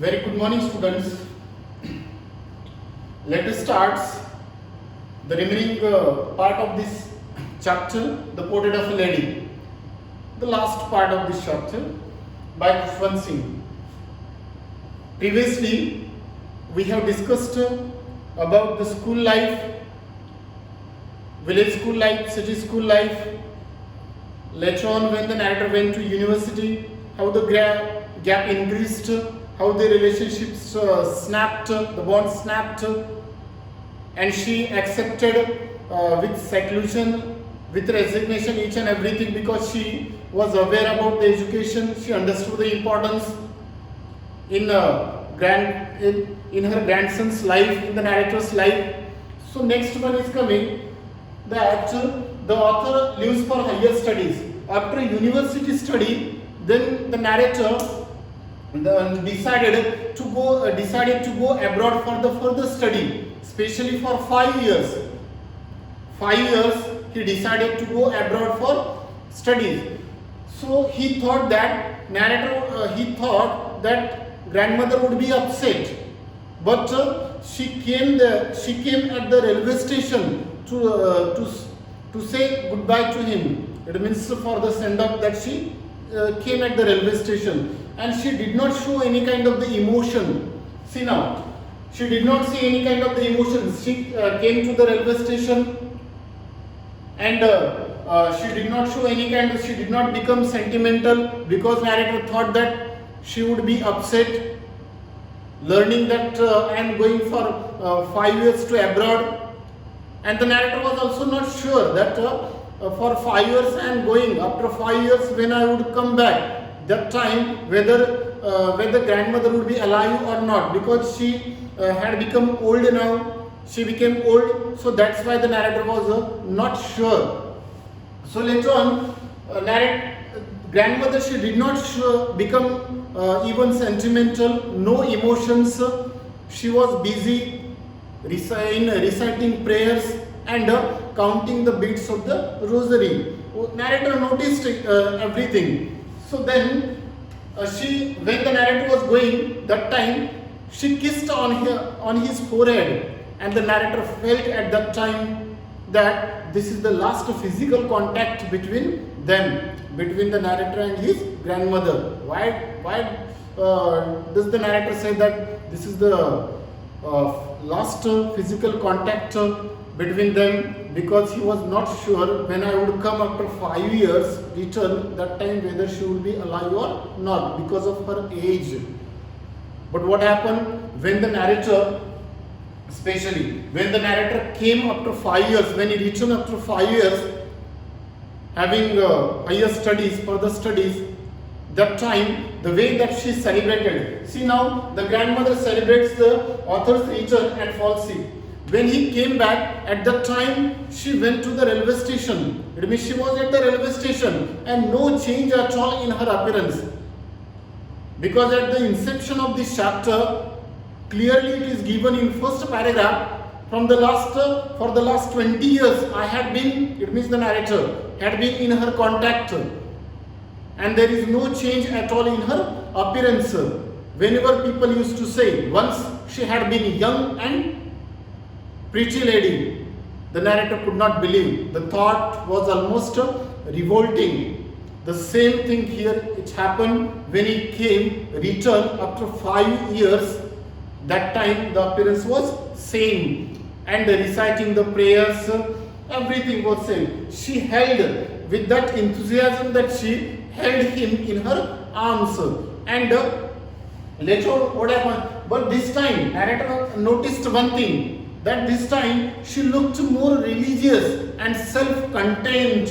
Very good morning, students. Let us start the remaining part of this chapter, The Portrait of a Lady. The last part of this chapter by Khushwant Singh. Previously, we have discussed about the school life, village school life, city school life. Later on, when the narrator went to university, how the gap increased, how the relationships snapped, the bond snapped, and she accepted with seclusion, with resignation, each and everything, because she was aware about the education. She understood the importance in her grandson's life, in the narrator's life. So next one is coming that the author leaves for higher studies. After university study, then the narrator decided to go abroad for the further study, especially for 5 years. 5 years he decided to go abroad for studies. So he thought that grandmother would be upset, but she came at the railway station to say goodbye to him. It means for the send-off that she came at the railway station, and she did not show any kind of the emotion. See now, she did not see any kind of the emotion. She came to the railway station, and she did not show any kind of, she did not become sentimental, because narrator thought that she would be upset learning that I am going for 5 years to abroad. And the narrator was also not sure that for 5 years I am going, after 5 years when I would come back, that time whether grandmother would be alive or not, because she had become old now. She became old, so that's why the narrator was not sure. So later on, grandmother, she did not become even sentimental, no emotions. She was busy reciting prayers and counting the beads of the rosary. Narrator noticed everything. So then when the narrator was going, that time she kissed on his forehead, and the narrator felt at that time that this is the last physical contact between them, between the narrator and his grandmother. Why does the narrator say that this is the last physical contact between them? Because he was not sure when I would come after 5 years return, that time whether she would be alive or not, because of her age. But what happened when the narrator, especially when the narrator came after 5 years, when he returned after 5 years, having higher studies, further studies, that time the way that she celebrated. See now, the grandmother celebrates the author's return and falls sick. When he came back, at that time she went to the railway station. It means she was at the railway station, and no change at all in her appearance. Because at the inception of this chapter, clearly it is given in first paragraph, for the last 20 years I had been, it means the narrator had been in her contact, and there is no change at all in her appearance. Whenever people used to say, once she had been young and pretty lady, the narrator could not believe. The thought was almost revolting. The same thing here, it happened when he returned after 5 years. That time the appearance was same, and reciting the prayers, everything was same. She held with that enthusiasm that she held him in her arms. And later on what happened? But this time narrator noticed one thing, that this time she looked more religious and self-contained.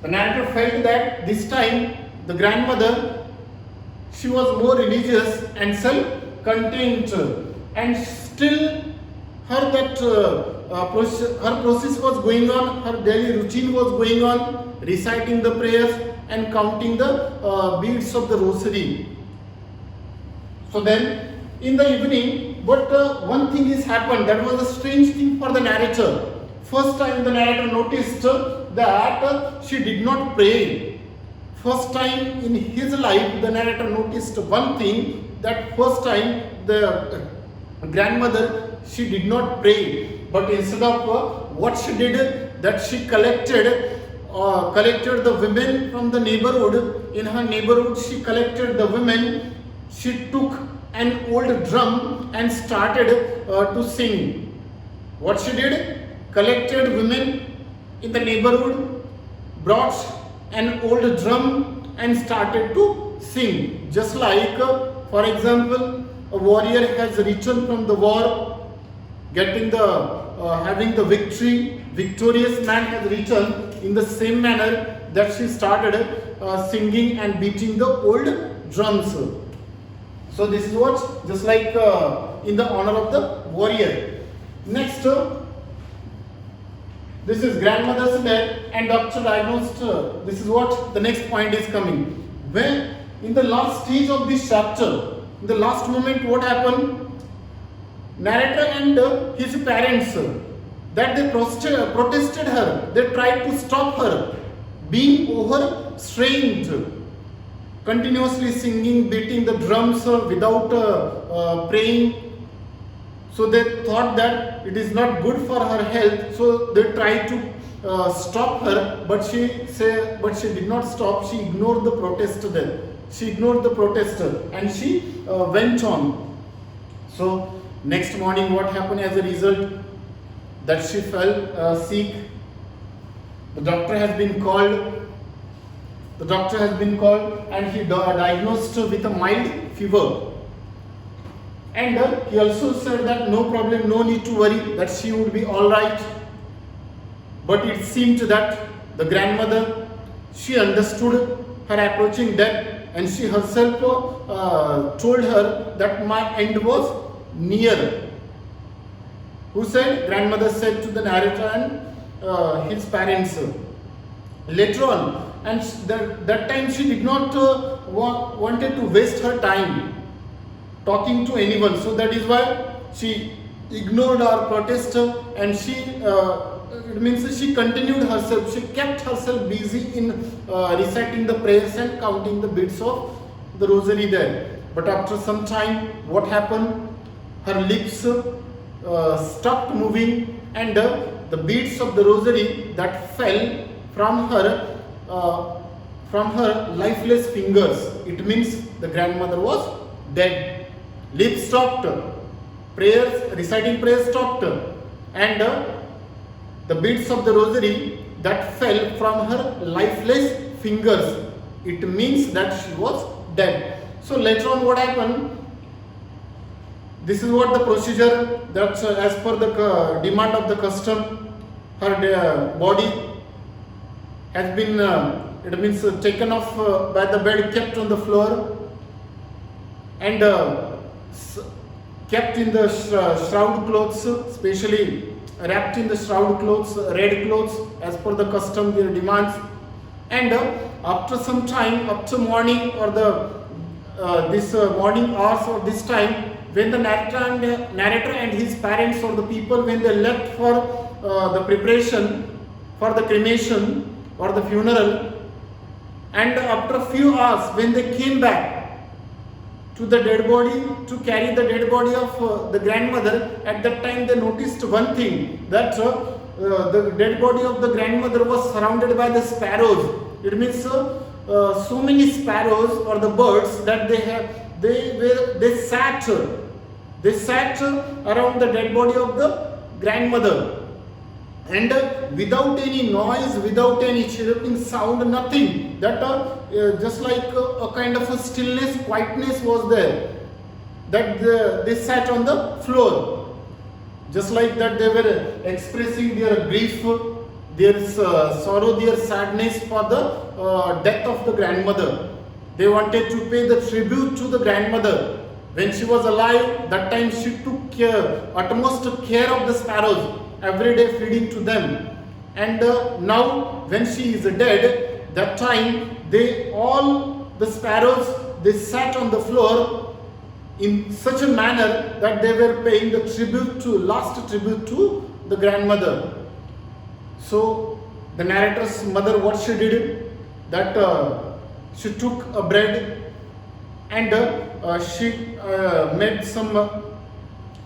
The narrator felt that this time the grandmother, she was more religious and self-contained, and still her process was going on, her daily routine was going on, reciting the prayers and counting the beads of the rosary. So then in the evening, but one thing has happened that was a strange thing for the narrator. First time the narrator noticed that she did not pray. first time in his life, the narrator noticed one thing, that first time the grandmother, she did not pray, but instead of what she did, that she collected the women from the neighborhood. In her neighborhood, she collected the women. She took an old drum and started to sing. What she did? Collected women in the neighborhood, brought an old drum and started to sing. Just like, for example, a warrior has returned from the war, getting the having the victorious man has returned. In the same manner, that she started singing and beating the old drums. So this is what, just like in the honor of the warrior. Next, this is grandmother's death and doctor diagnosed. This is what the next point is coming. When in the last stage of this chapter, in the last moment, what happened? Narrator and his parents, that they protested her, they tried to stop her, being overstrained, continuously singing, beating the drums without praying. So they thought that it is not good for her health, so they tried to stop her, but she did not stop. She ignored the protest there. She ignored the protester and she went on. So next morning, what happened as a result? That she fell sick. The doctor has been called. And he diagnosed with a mild fever. And he also said that no problem, no need to worry, that she would be all right. But it seemed that the grandmother, she understood her approaching death, and she herself told her that my end was near. Who said? Grandmother said to the narrator and his parents. Later on, and that time she did not wanted to waste her time talking to anyone. So that is why she ignored our protest, and it means she continued herself. She kept herself busy in reciting the prayers and counting the beads of the rosary there. But after some time, what happened? Her lips stopped moving, and the beads of the rosary that fell from her lifeless fingers. It means the grandmother was dead. Lips stopped, reciting prayers stopped, and the beads of the rosary that fell from her lifeless fingers. It means that she was dead. So later on, what happened? This is what the procedure, that as per the demand of the custom, her body has been, it means taken off by the bed, kept on the floor, and kept in the shroud clothes, specially wrapped in the shroud clothes, red clothes, as per the custom, their demands. And after some time, after morning or this morning hours or this time, when the narrator and his parents or the people, when they left for the preparation for the cremation or the funeral, and after a few hours, when they came back to the dead body, to carry the dead body of the grandmother, at that time they noticed one thing, that the dead body of the grandmother was surrounded by the sparrows. It means so many sparrows or the birds that they sat around the dead body of the grandmother, and without any noise, without any chirping sound, nothing, that just like a kind of a stillness, quietness was there, that they sat on the floor, just like that they were expressing their grief, their sorrow, their sadness for the death of the grandmother. They wanted to pay the tribute to the grandmother. When she was alive, that time she took utmost care of the sparrows, every day feeding to them. And now when she is dead, that time all the sparrows, they sat on the floor in such a manner that they were paying the last tribute to the grandmother. So the narrator's mother, what she did, that she took a bread and she made some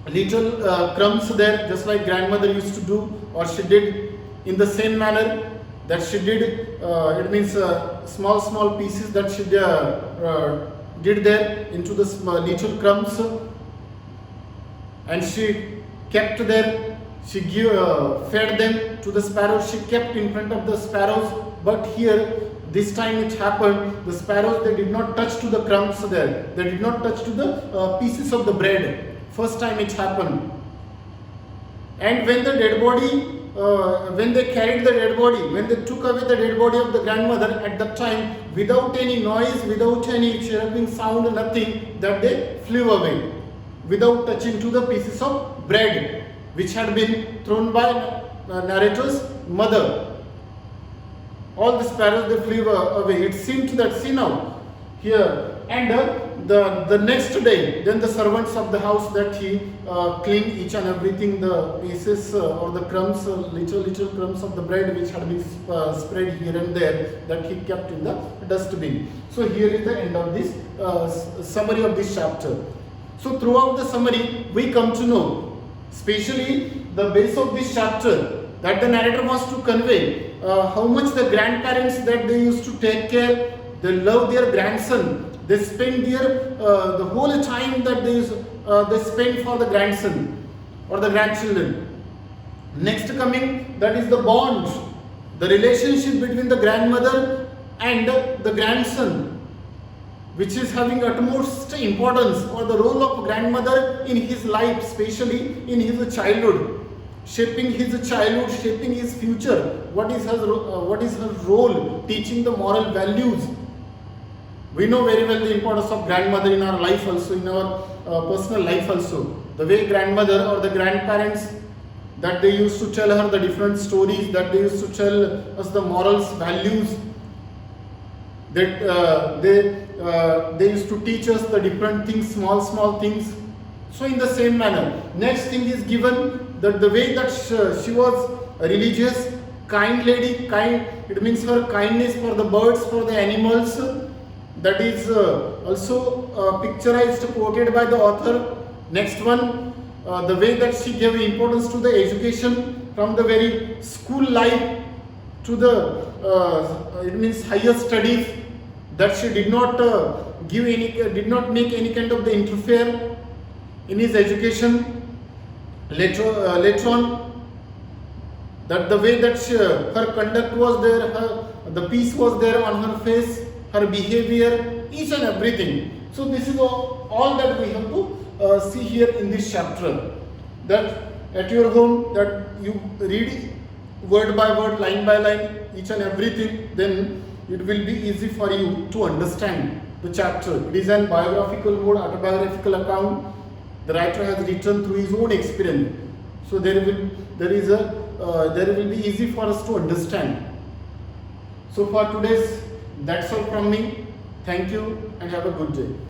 little crumbs there, just like grandmother used to do, or she did in the same manner that she did. It means small pieces that she did there into the little crumbs, and she kept there. She fed them to the sparrows. She kept in front of the sparrows. But here, this time it happened, the sparrows, they did not touch to the crumbs there. They did not touch to the pieces of the bread. First time it happened. And when the dead body, when they carried the dead body, when they took away the dead body of the grandmother, at that time, without any noise, without any chirping sound, nothing, that they flew away, without touching to the pieces of bread which had been thrown by narrator's mother. All the sparrows, they flew away. It seemed that, see now, here, and the next day, then the servants of the house, that he cleaned each and everything, the pieces or the crumbs, little crumbs of the bread which had been spread here and there, that he kept in the dustbin. So here is the end of this summary of this chapter. So throughout the summary, we come to know, especially the base of this chapter, that the narrator wants to convey how much the grandparents, that they used to take care, they love their grandson, they spend their the whole time that they spend for the grandson or the grandchildren. Next coming, that is the bond, the relationship between the grandmother and the grandson, which is having utmost importance, or the role of grandmother in his life, especially in his childhood, shaping his childhood, shaping his future. What is her role? Teaching the moral values. We know very well the importance of grandmother in our life also, in our personal life also. The way grandmother or the grandparents, that they used to tell her the different stories, that they used to tell us the morals, values, that they used to teach us the different things, small things. So in the same manner, next thing is given, that the way that she was a religious, kind lady, kind, it means her kindness for the birds, for the animals, that is also picturized, quoted by the author. Next one, the way that she gave importance to the education, from the very school life to the it means higher studies, that she did not did not make any kind of the interfere in his education. Later on, that the way that her conduct was there, the peace was there on her face, her behavior, each and everything. So this is all that we have to see here in this chapter. That at your home, that you read word by word, line by line, each and everything, then it will be easy for you to understand the chapter. It is an biographical mode, autobiographical account. The writer has written through his own experience. So there will be easy for us to understand. So for today's, that's all from me. Thank you and have a good day.